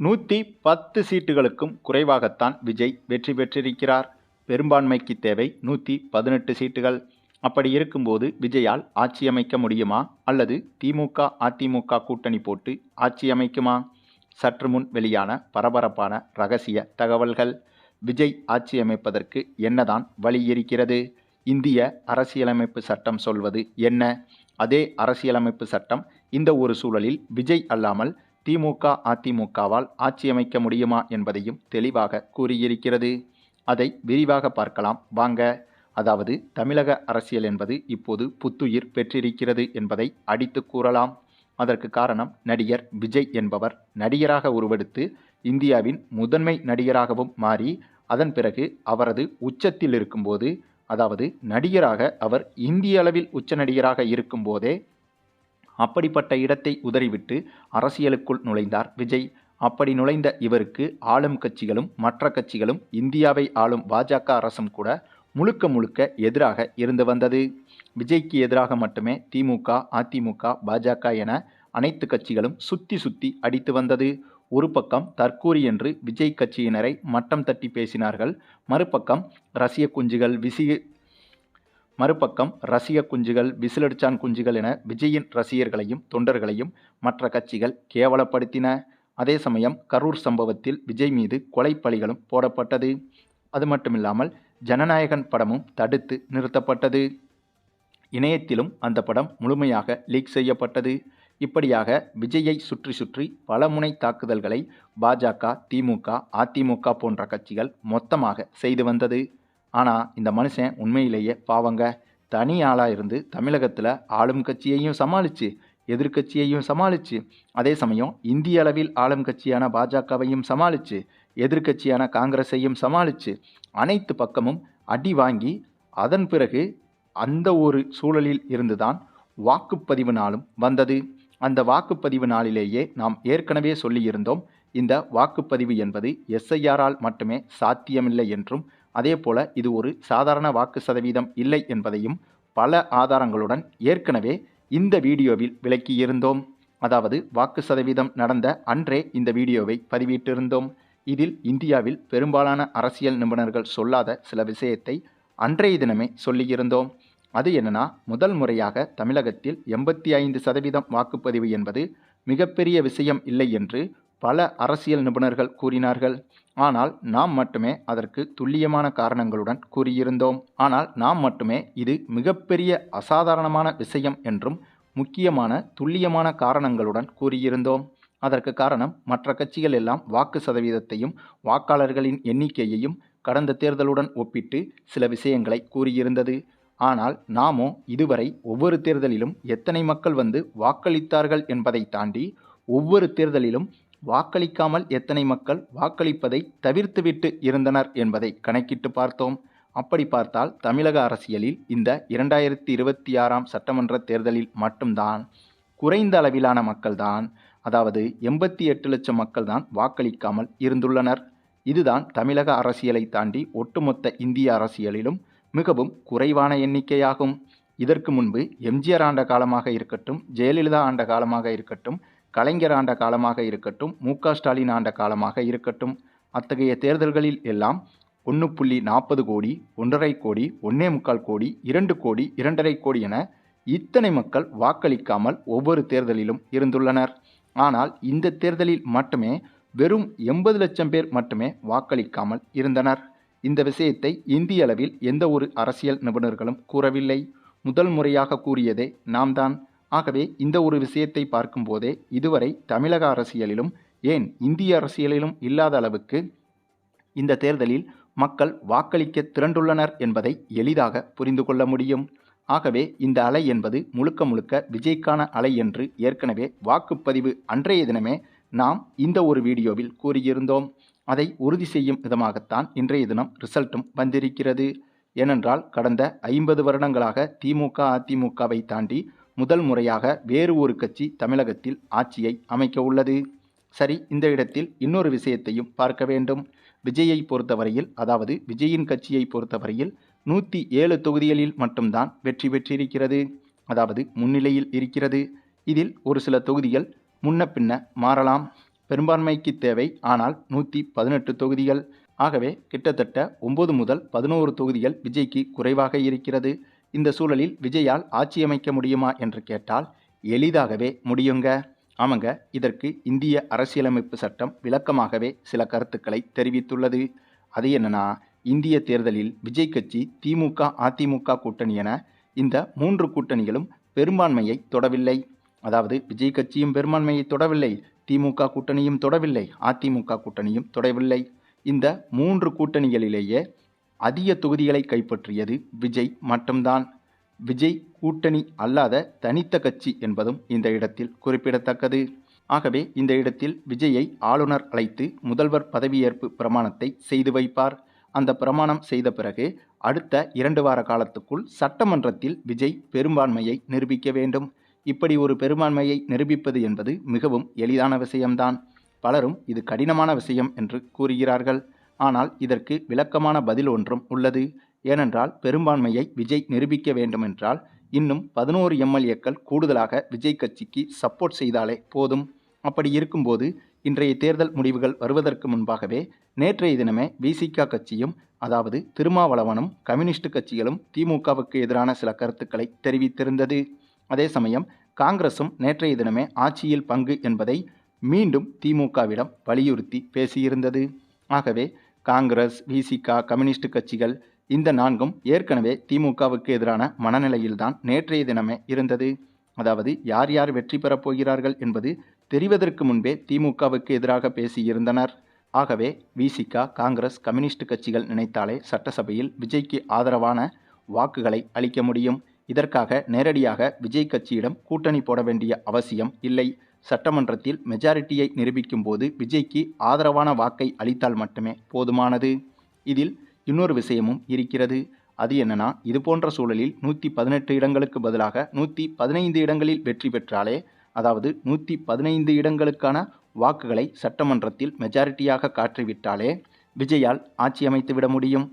110 சீட்டுகளுக்கும் குறைவாகத்தான் விஜய் வெற்றி பெற்றிருக்கிறார். பெரும்பான்மைக்கு தேவை 118 சீட்டுகள். அப்படி இருக்கும்போது விஜயால் ஆட்சி அமைக்க முடியுமா, அல்லது திமுக அதிமுக கூட்டணி போட்டு ஆட்சி அமைக்குமா? சற்று முன் வெளியான பரபரப்பான ரகசிய தகவல்கள். விஜய் ஆட்சி அமைப்பதற்கு என்னதான் வழி இருக்கிறது? இந்திய அரசியலமைப்பு சட்டம் சொல்வது என்ன? அதே அரசியலமைப்பு சட்டம் இந்த ஒரு சூழலில் விஜய் அல்லாமல் திமுக அதிமுகவால் ஆட்சி அமைக்க முடியுமா என்பதையும் தெளிவாக கூறியிருக்கிறது. அதை விரிவாக பார்க்கலாம் வாங்க. அதாவது தமிழக அரசியல் என்பது இப்போது புத்துயிர் பெற்றிருக்கிறது என்பதை அடித்து கூறலாம். அதற்கு காரணம் நடிகர் விஜய் என்பவர் நடிகராக உருவெடுத்து இந்தியாவின் முதன்மை நடிகராகவும் மாறி, அதன் பிறகு அவரது உச்சத்தில் இருக்கும்போது, அதாவது நடிகராக அவர் இந்திய அளவில் உச்ச நடிகராக இருக்கும்போதே அப்படிப்பட்ட இடத்தை உதறிவிட்டு அரசியலுக்குள் நுழைந்தார் விஜய். அப்படி நுழைந்த இவருக்கு ஆளும் கட்சிகளும் மற்ற கட்சிகளும் இந்தியாவை ஆளும் பாஜக அரசும் கூட முழுக்க முழுக்க எதிராக இருந்து வந்தது. விஜய்க்கு எதிராக மட்டுமே திமுக அதிமுக பாஜக என அனைத்து கட்சிகளும் சுத்தி அடித்து வந்தது. ஒரு பக்கம் தற்கூரி என்று விஜய் கட்சியினரை மட்டம் தட்டி பேசினார்கள். மறுபக்கம் ரசிக குஞ்சுகள் விசிலடிச்சான் குஞ்சுகள் என விஜயின் ரசிகர்களையும் தொண்டர்களையும் மற்ற கட்சிகள் கேவலப்படுத்தின. அதே சமயம் கரூர் சம்பவத்தில் விஜய் மீது கொலை பழிகளும் போடப்பட்டது. அது மட்டுமில்லாமல் ஜனநாயகன் படமும் தடுத்து நிறுத்தப்பட்டது. இணையத்திலும் அந்த படம் முழுமையாக லீக் செய்யப்பட்டது. இப்படியாக விஜயை சுற்றி பல முனை தாக்குதல்களை பாஜக திமுக அதிமுக போன்ற கட்சிகள் மொத்தமாக செய்து வந்தது. ஆனால் இந்த மனுஷன் உண்மையிலேயே பாவங்க. தனி ஆளாக இருந்து தமிழகத்தில் ஆளும் கட்சியையும் சமாளித்து எதிர்கட்சியையும் சமாளித்து, அதே சமயம் இந்திய அளவில் ஆளும் கட்சியான பாஜகவையும் சமாளித்து எதிர்கட்சியான காங்கிரஸையும் சமாளித்து அனைத்து பக்கமும் அடி வாங்கி, அதன் பிறகு அந்த ஒரு சூழலில் இருந்துதான் வாக்குப்பதிவு நாளும் வந்தது. அந்த வாக்குப்பதிவு நாளிலேயே நாம் ஏற்கனவே சொல்லியிருந்தோம், இந்த வாக்குப்பதிவு என்பது எஸ்ஐஆரால் மட்டுமே சாத்தியமில்லை என்றும், அதே போல இது ஒரு சாதாரண வாக்கு சதவீதம் இல்லை என்பதையும் பல ஆதாரங்களுடன் ஏற்கனவே இந்த வீடியோவில் விளக்கியிருந்தோம். அதாவது வாக்கு சதவீதம் நடந்த அன்றே இந்த வீடியோவை பதிவிட்டிருந்தோம். இதில் இந்தியாவில் பெரும்பாலான அரசியல் நிபுணர்கள் சொல்லாத சில விஷயத்தை அன்றைய தினமே சொல்லியிருந்தோம். அது என்னன்னா, முதல் முறையாக தமிழகத்தில் 85% வாக்குப்பதிவு என்பது மிகப்பெரிய விஷயம் இல்லை என்று பல அரசியல் நிபுணர்கள் கூறினார்கள். ஆனால் நாம் மட்டுமே அதற்கு துல்லியமான காரணங்களுடன் கூறியிருந்தோம். இது மிகப்பெரிய அசாதாரணமான விஷயம் என்றும் முக்கியமான துல்லியமான காரணங்களுடன் கூறியிருந்தோம். அதற்கு காரணம், மற்ற கட்சிகள் எல்லாம் வாக்கு சதவீதத்தையும் வாக்காளர்களின் எண்ணிக்கையையும் கடந்த தேர்தலுடன் ஒப்பிட்டு சில விஷயங்களை கூறியிருந்தது. ஆனால் நாமோ இதுவரை ஒவ்வொரு தேர்தலிலும் எத்தனை மக்கள் வந்து வாக்களித்தார்கள் என்பதை தாண்டி, ஒவ்வொரு தேர்தலிலும் வாக்களிக்காமல் எத்தனை மக்கள் வாக்களிப்பதை தவிர்த்துவிட்டு இருந்தனர் என்பதை கணக்கிட்டு பார்த்தோம். அப்படி பார்த்தால் தமிழக அரசியலில் இந்த 2026 சட்டமன்ற தேர்தலில் மட்டும்தான் குறைந்த அளவிலான மக்கள்தான், அதாவது 88 லட்சம் மக்கள் தான் வாக்களிக்காமல் இருந்துள்ளனர். இதுதான் தமிழக அரசியலை தாண்டி ஒட்டுமொத்த இந்திய அரசியலிலும் மிகவும் குறைவான எண்ணிக்கையாகும். இதற்கு முன்பு எம்ஜிஆர் ஆண்ட காலமாக இருக்கட்டும், ஜெயலலிதா ஆண்ட காலமாக இருக்கட்டும், கலைஞர் ஆண்ட காலமாக இருக்கட்டும், மு.க. ஸ்டாலின் ஆண்ட காலமாக இருக்கட்டும், அத்தகைய தேர்தல்களில் எல்லாம் 1.40 கோடி, 1.5 கோடி, 1.25 கோடி, 2 கோடி, 2.5 கோடி என இத்தனை மக்கள் வாக்களிக்காமல் ஒவ்வொரு தேர்தலிலும் இருந்துள்ளனர். ஆனால் இந்த தேர்தலில் மட்டுமே வெறும் 80 லட்சம் பேர் மட்டுமே வாக்களிக்காமல் இருந்தனர். இந்த விஷயத்தை இந்திய அளவில் எந்த ஒரு அரசியல் நிபுணர்களும் கூறவில்லை. முதல் முறையாக கூறியதே நாம் தான். ஆகவே இந்த ஒரு விஷயத்தை பார்க்கும்போதே இதுவரை தமிழக அரசியலிலும், ஏன் இந்திய அரசியலிலும் இல்லாத அளவுக்கு இந்த தேர்தலில் மக்கள் வாக்களிக்க திரண்டுள்ளனர் என்பதை எளிதாக புரிந்து கொள்ள முடியும். ஆகவே இந்த அலை என்பது முழுக்க முழுக்க விஜய்க்கான அலை என்று ஏற்கனவே வாக்குப்பதிவு அன்றைய தினமே நாம் இந்த ஒரு வீடியோவில் கூறியிருந்தோம். அதை உறுதி செய்யும் விதமாகத்தான் இன்றைய தினம் ரிசல்ட்டும் வந்திருக்கிறது. ஏனென்றால் கடந்த 50 வருடங்களாக திமுக அதிமுகவை தாண்டி முதல் முறையாக வேறு ஒரு கட்சி தமிழகத்தில் ஆட்சியை அமைக்க உள்ளது. சரி, இந்த இடத்தில் இன்னொரு விஷயத்தையும் பார்க்க வேண்டும். விஜயை பொறுத்தவரையில், அதாவது விஜயின் கட்சியை பொறுத்தவரையில் 107 தொகுதிகளில் மட்டும்தான் வெற்றி பெற்றிருக்கிறது, அதாவது முன்னிலையில் இருக்கிறது. இதில் ஒரு சில தொகுதிகள் முன்ன பின்ன மாறலாம். பெரும்பான்மைக்கு தேவை. ஆனால் 118 தொகுதிகள். ஆகவே கிட்டத்தட்ட 9 முதல் 11 தொகுதிகள் விஜய்க்கு குறைவாக இருக்கிறது. இந்த சூழலில் விஜயால் ஆட்சி அமைக்க முடியுமா என்று கேட்டால் எளிதாகவே முடியுங்க. ஆமாங்க, இதற்கு இந்திய அரசியலமைப்பு சட்டம் விளக்கமாகவே சில கருத்துக்களை தெரிவித்துள்ளது. அது என்னன்னா, இந்திய தேர்தலில் விஜய் கட்சி திமுக அதிமுக கூட்டணி என இந்த 3 கூட்டணிகளும் பெரும்பான்மையை தொடவில்லை. அதாவது விஜய் கட்சியும் பெரும்பான்மையை தொடவில்லை, திமுக கூட்டணியும் தொடவில்லை, அதிமுக கூட்டணியும் தொடவில்லை. இந்த 3 கூட்டணிகளிலேயே அதிக தொகுதிகளை கைப்பற்றியது விஜய் மட்டும்தான். விஜய் கூட்டணி அல்லாத தனித்த கட்சி என்பதும் இந்த இடத்தில் குறிப்பிடத்தக்கது. ஆகவே இந்த இடத்தில் விஜயை ஆளுநர் அழைத்து முதல்வர் பதவியேற்பு பிரமாணத்தை செய்து வைப்பார். அந்த பிரமாணம் செய்த பிறகு அடுத்த 2 வார காலத்துக்குள் சட்டமன்றத்தில் விஜய் பெரும்பான்மையை நிரூபிக்க வேண்டும். இப்படி ஒரு பெரும்பான்மையை நிரூபிப்பது என்பது மிகவும் எளிதான விஷயம்தான். பலரும் இது கடினமான விஷயம் என்று கூறுகிறார்கள். ஆனால் இதற்கு விளக்கமான பதில் ஒன்றும் உள்ளது. ஏனென்றால் பெரும்பான்மையை விஜய் நிரூபிக்க வேண்டுமென்றால் இன்னும் 11 எம்எல்ஏக்கள் கூடுதலாக விஜய் கட்சிக்கு சப்போர்ட் செய்தாலே போதும். அப்படி இருக்கும்போது இன்றைய தேர்தல் முடிவுகள் வருவதற்கு முன்பாகவே நேற்றைய தினமே விசிக கட்சியும், அதாவது திருமாவளவனும் கம்யூனிஸ்ட் கட்சிகளும் திமுகவுக்கு எதிரான சில கருத்துக்களை தெரிவித்திருந்தது. அதே சமயம் காங்கிரசும் நேற்றைய தினமே ஆட்சியில் பங்கு என்பதை மீண்டும் திமுகவிடம் வலியுறுத்தி பேசியிருந்தது. ஆகவே காங்கிரஸ், விசிக, கம்யூனிஸ்ட் கட்சிகள் இந்த 4ம் ஏற்கனவே திமுகவுக்கு எதிரான மனநிலையில்தான் நேற்றைய தினமே இருந்தது. அதாவது யார் யார் வெற்றி பெறப் போகிறார்கள் என்பது தெரிவதற்கு முன்பே திமுகவுக்கு எதிராக பேசியிருந்தனர். ஆகவே விசிக, காங்கிரஸ், கம்யூனிஸ்ட் கட்சிகள் நினைத்தாலே சட்டசபையில் விஜய்க்கு ஆதரவான வாக்குகளை அளிக்க முடியும். இதற்காக நேரடியாக விஜய் கட்சியிடம் கூட்டணி போட வேண்டிய அவசியம் இல்லை. சட்டமன்றத்தில் மெஜாரிட்டியை நிரூபிக்கும் போது விஜய்க்கு ஆதரவான வாக்கை அளித்தால் மட்டுமே போதுமானது. இதில் இன்னொரு விஷயமும் இருக்கிறது. அது என்னன்னா, இது போன்ற சூழலில் 118 இடங்களுக்கு பதிலாக 115 இடங்களில் வெற்றி பெற்றாலே, அதாவது 115 இடங்களுக்கான வாக்குகளை சட்டமன்றத்தில் மெஜாரிட்டியாக காற்றிவிட்டாலே விஜயால் ஆட்சி அமைத்து விட முடியும்.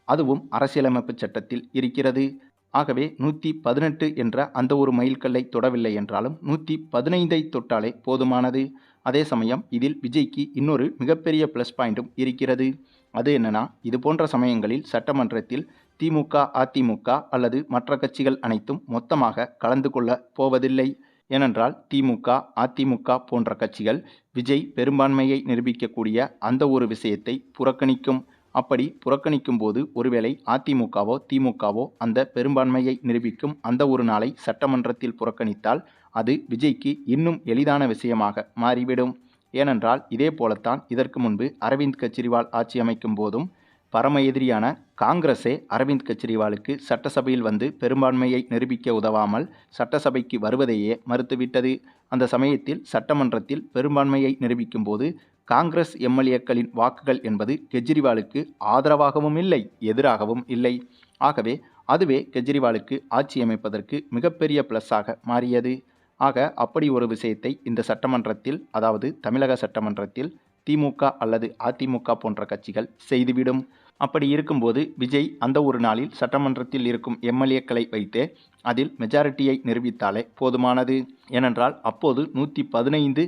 அதுவும் அரசியலமைப்பு சட்டத்தில் இருக்கிறது. ஆகவே 118 என்ற அந்த ஒரு மைல்கல்லை தொடவில்லை என்றாலும் 115ஐ தொட்டாலே போதுமானது. அதே சமயம் இதில் விஜய்க்கு இன்னொரு மிகப்பெரிய ப்ளஸ் பாயிண்ட்டும் இருக்கிறது. அது என்னன்னா, இது போன்ற சமயங்களில் சட்டமன்றத்தில் திமுக, அதிமுக அல்லது மற்ற கட்சிகள் அனைத்தும் மொத்தமாக கலந்து கொள்ள போவதில்லை. ஏனென்றால் திமுக, அதிமுக போன்ற கட்சிகள் விஜய் பெரும்பான்மையை நிரூபிக்கக்கூடிய அந்த ஒரு விஷயத்தை புறக்கணிக்கும். அப்படி புறக்கணிக்கும் போது ஒருவேளை அதிமுகவோ திமுகவோ அந்த பெரும்பான்மையை நிரூபிக்கும் அந்த ஒரு நாளை சட்டமன்றத்தில் புறக்கணித்தால் அது விஜய்க்கு இன்னும் எளிதான விஷயமாக மாறிவிடும். ஏனென்றால் இதே போலத்தான் இதற்கு முன்பு அரவிந்த் கெஜ்ரிவால் ஆட்சி அமைக்கும் போதும் பரம எதிரியான காங்கிரஸே அரவிந்த் கெஜ்ரிவாலுக்கு சட்டசபையில் வந்து பெரும்பான்மையை நிரூபிக்க உதவாமல் சட்டசபைக்கு வருவதையே மறுத்துவிட்டது. அந்த சமயத்தில் சட்டமன்றத்தில் பெரும்பான்மையை நிரூபிக்கும் போது காங்கிரஸ் எம்எல்ஏக்களின் வாக்குகள் என்பது கெஜ்ரிவாலுக்கு ஆதரவாகவும் இல்லை, எதிராகவும் இல்லை. ஆகவே அதுவே கெஜ்ரிவாலுக்கு ஆட்சி அமைப்பதற்கு மிகப்பெரிய ப்ளஸ்ஸாக மாறியது. ஆக அப்படி ஒரு விஷயத்தை இந்த சட்டமன்றத்தில், அதாவது தமிழக சட்டமன்றத்தில் திமுக அல்லது அதிமுக போன்ற கட்சிகள் செய்துவிடும். அப்படி இருக்கும்போது விஜய் அந்த ஒரு நாளில் சட்டமன்றத்தில் இருக்கும் எம்எல்ஏக்களை வைத்து அதில் மெஜாரிட்டியை நிரூபித்தாலே போதுமானது. ஏனென்றால் அப்போது 115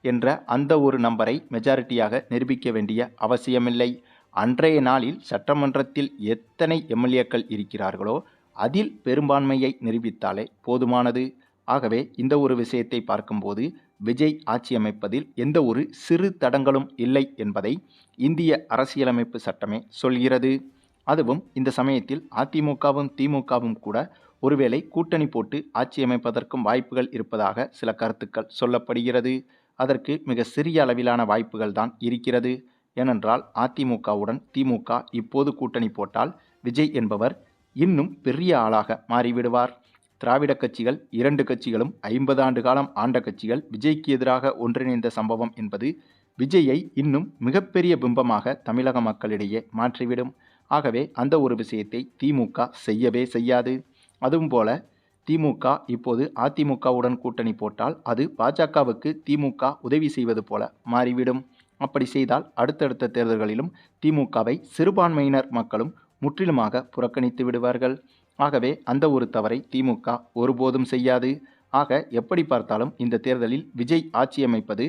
என்ற அந்த ஒரு நம்பரை மெஜாரிட்டியாக நிரூபிக்க வேண்டிய அவசியமில்லை. அன்றைய நாளில் சட்டமன்றத்தில் எத்தனை எம்எல்ஏக்கள் இருக்கிறார்களோ அதில் பெரும்பான்மையை நிரூபித்தாலே போதுமானது. ஆகவே இந்த ஒரு விஷயத்தை பார்க்கும்போது விஜய் ஆட்சி அமைப்பதில் எந்த ஒரு சிறு தடங்களும் இல்லை என்பதை இந்திய அரசியலமைப்பு சட்டமே சொல்கிறது. அதுவும் இந்த சமயத்தில் அதிமுகவும் திமுகவும் கூட ஒருவேளை கூட்டணி போட்டு ஆட்சி அமைப்பதற்கும் வாய்ப்புகள் இருப்பதாக சில கருத்துக்கள் சொல்லப்படுகிறது. அதற்கு மிக சிறிய அளவிலான வாய்ப்புகள் தான் இருக்கிறது. ஏனென்றால் அதிமுகவுடன் திமுக இப்போது கூட்டணி போட்டால் விஜய் என்பவர் இன்னும் பெரிய ஆளாக மாறிவிடுவார். திராவிட கட்சிகள் 2 கட்சிகளும் 50 ஆண்டு காலம் ஆண்ட கட்சிகள் விஜய்க்கு எதிராக ஒன்றிணைந்த சம்பவம் என்பது விஜயை இன்னும் மிகப்பெரிய பிம்பமாக தமிழக மக்களிடையே மாற்றிவிடும். ஆகவே அந்த ஒரு விஷயத்தை திமுக செய்யவே செய்யாது. அதுவும் போல திமுக இப்போது அதிமுகவுடன் கூட்டணி போட்டால் அது பாஜகவுக்கு திமுக உதவி செய்வது போல மாறிவிடும். அப்படி செய்தால் அடுத்தடுத்த தேர்தல்களிலும் திமுகவை சிறுபான்மையினர் மக்களும் முற்றிலுமாக புறக்கணித்து விடுவார்கள். ஆகவே அந்த ஒரு தவறை திமுக ஒருபோதும் செய்யாது. ஆக எப்படி பார்த்தாலும் இந்த தேர்தலில் விஜய் ஆட்சி அமைப்பது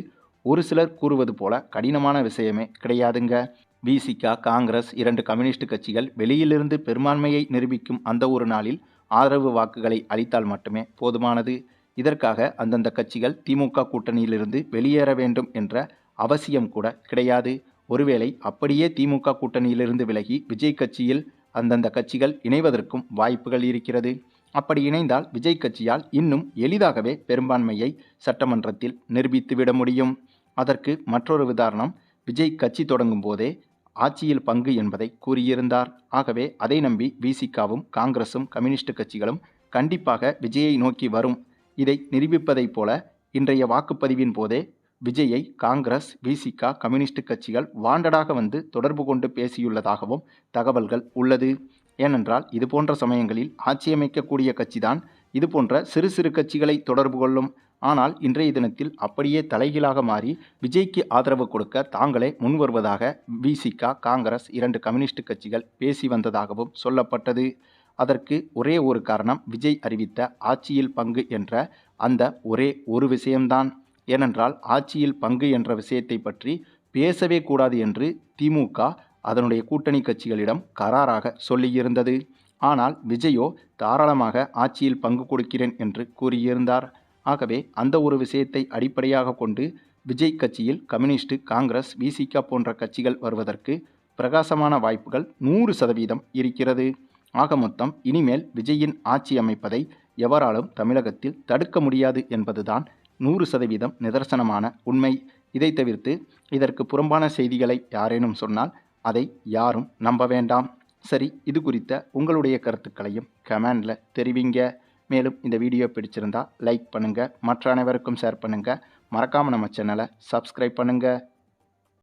ஒரு சிலர் கூறுவது போல கடினமான விஷயமே கிடையாதுங்க. விசிக, காங்கிரஸ் 2 கம்யூனிஸ்ட் கட்சிகள் வெளியிலிருந்து பெரும்பான்மையை நிரூபிக்கும் அந்த ஒரு நாளில் ஆதரவு வாக்குகளை அளித்தால் மட்டுமே போதுமானது. இதற்காக அந்தந்த கட்சிகள் திமுக கூட்டணியிலிருந்து வெளியேற வேண்டும் என்ற அவசியம் கூட கிடையாது. ஒருவேளை அப்படியே திமுக கூட்டணியிலிருந்து விலகி விஜய் கட்சியில் அந்தந்த கட்சிகள் இணைவதற்கும் வாய்ப்புகள் இருக்கிறது. அப்படி இணைந்தால் விஜய் கட்சியால் இன்னும் எளிதாகவே பெரும்பான்மையை சட்டமன்றத்தில் நிரூபித்துவிட முடியும். அதற்கு மற்றொரு உதாரணம், விஜய் கட்சி தொடங்கும் போதே ஆட்சியில் பங்கு என்பதை கூறியிருந்தார். ஆகவே அதை நம்பி விசிகாவும் காங்கிரசும் கம்யூனிஸ்ட் கட்சிகளும் கண்டிப்பாக விஜயை நோக்கி வரும். இதை நிரூபிப்பதைப் போல இன்றைய வாக்குப்பதிவின் போதே விஜயை காங்கிரஸ், விசிக, கம்யூனிஸ்ட் கட்சிகள் வாண்டடாக வந்து தொடர்பு கொண்டு பேசியுள்ளதாகவும் தகவல்கள் உள்ளது. ஏனென்றால் இதுபோன்ற சமயங்களில் ஆட்சியமைக்கக்கூடிய கட்சிதான் இதுபோன்ற சிறு சிறு கட்சிகளை தொடர்பு கொள்ளும். ஆனால் இன்றைய தினத்தில் அப்படியே தலைகீழாக மாறி விஜய்க்கு ஆதரவு கொடுக்க தாங்களே முன்வருவதாக விசிக, காங்கிரஸ் 2 கம்யூனிஸ்ட் கட்சிகள் பேசி வந்ததாகவும் சொல்லப்பட்டது. அதற்கு ஒரே ஒரு காரணம், விஜய் அறிவித்த ஆட்சியில் பங்கு என்ற அந்த ஒரே ஒரு விஷயம்தான். ஏனென்றால் ஆட்சியில் பங்கு என்ற விஷயத்தை பற்றி பேசவே கூடாது என்று திமுக அதனுடைய கூட்டணி கட்சிகளிடம் கராராக சொல்லியிருந்தது. ஆனால் விஜயோ தாராளமாக ஆட்சியில் பங்கு கொடுக்கிறேன் என்று கூறியிருந்தார். ஆகவே அந்த ஒரு விஷயத்தை அடிப்படையாக கொண்டு விஜய் கட்சியில் கம்யூனிஸ்ட், காங்கிரஸ், விசிக போன்ற கட்சிகள் வருவதற்கு பிரகாசமான வாய்ப்புகள் 100% இருக்கிறது. ஆக மொத்தம் இனிமேல் விஜயின் ஆட்சி அமைப்பதை எவராலும் தமிழகத்தில் தடுக்க முடியாது என்பதுதான் 100% நிதர்சனமான உண்மை. இதை தவிர்த்து இதற்கு புறம்பான செய்திகளை யாரேனும் சொன்னால் அதை யாரும் நம்ப வேண்டாம். சரி, இது குறித்த உங்களுடைய கருத்துக்களையும் கமெண்டில் தெரிவிங்க. மேலும் இந்த வீடியோ பிடிச்சிருந்தா லைக் பண்ணுங்கள், மற்ற அனைவருக்கும் ஷேர் பண்ணுங்கள். மறக்காமல் நம்ம சேனலை சப்ஸ்கிரைப் பண்ணுங்கள்.